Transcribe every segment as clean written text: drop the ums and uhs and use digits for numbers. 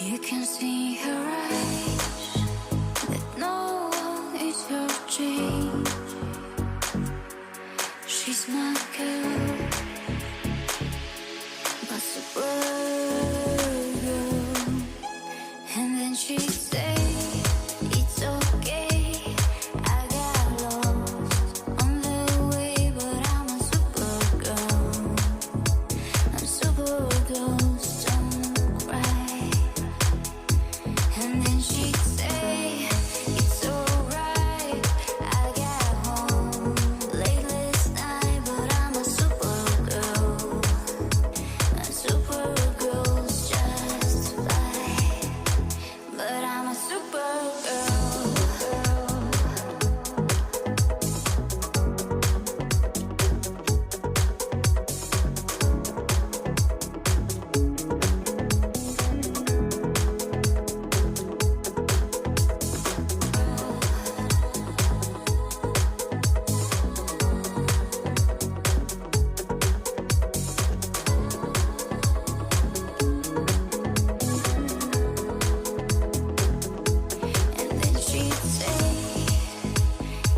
You can see her eyes, that no one is her dream. She's my girl, my supergirl. And then she say, it's okay, I got lost on the way, but I'm a supergirl. I'm supergirl, don't cry. And then she'd say, it's alright, I got home late last night, but I'm a supergirl. And supergirls just fine, but I'm a supergirl. And then she'd say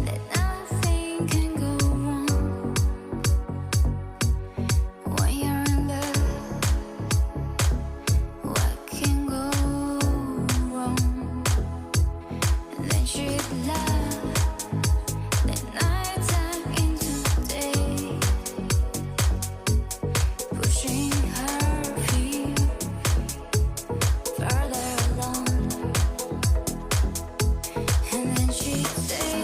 that nothing can go wrong when you're in love. What can go wrong? And then she'd laugh the nighttime into day, pushing her feet further along. And then she'd say,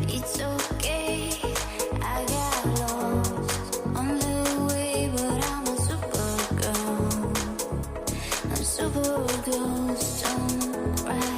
it's okay, I got lost on the way, but I'm a supergirl. And supergirls don't cry.